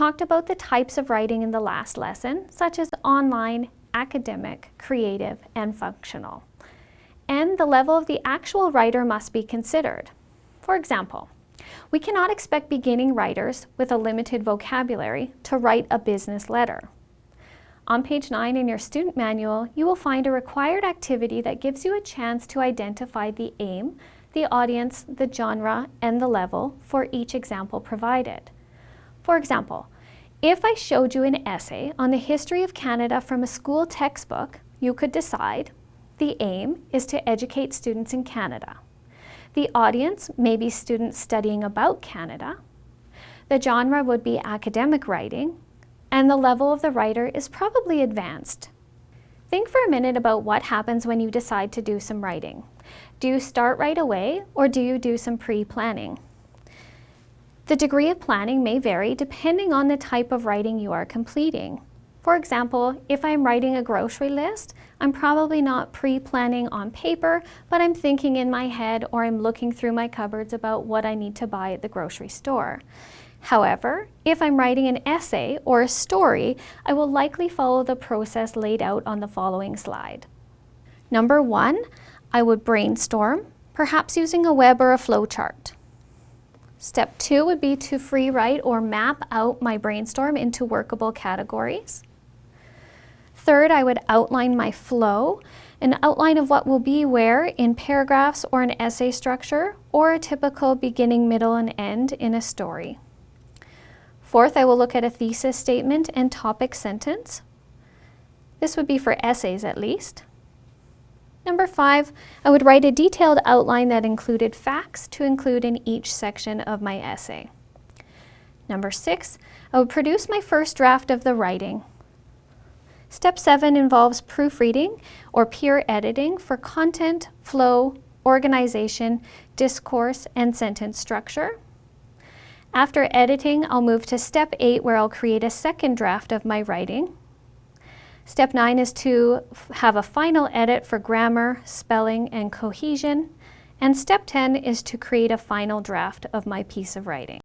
Talked about the types of writing in the last lesson, such as online, academic, creative, and functional. And the level of the actual writer must be considered. For example, we cannot expect beginning writers with a limited vocabulary to write a business letter. On page 9 in your student manual, you will find a required activity that gives you a chance to identify the aim, the audience, the genre, and the level for each example provided. For example, if I showed you an essay on the history of Canada from a school textbook, you could decide the aim is to educate students in Canada. The audience may be students studying about Canada. The genre would be academic writing, and the level of the writer is probably advanced. Think for a minute about what happens when you decide to do some writing. Do you start right away, or do you do some pre-planning? The degree of planning may vary depending on the type of writing you are completing. For example, if I'm writing a grocery list, I'm probably not pre-planning on paper, but I'm thinking in my head or I'm looking through my cupboards about what I need to buy at the grocery store. However, if I'm writing an essay or a story, I will likely follow the process laid out on the following slide. Number 1, I would brainstorm, perhaps using a web or a flowchart. Step 2 would be to free write or map out my brainstorm into workable categories. Third, I would outline my flow, an outline of what will be where in paragraphs or an essay structure, or a typical beginning, middle, and end in a story. Fourth, I will look at a thesis statement and topic sentence. This would be for essays at least. Number 5, I would write a detailed outline that included facts to include in each section of my essay. Number 6, I would produce my first draft of the writing. Step 7 involves proofreading or peer editing for content, flow, organization, discourse, and sentence structure. After editing, I'll move to step 8 where I'll create a second draft of my writing. Step 9 is to have a final edit for grammar, spelling, and cohesion. And step 10 is to create a final draft of my piece of writing.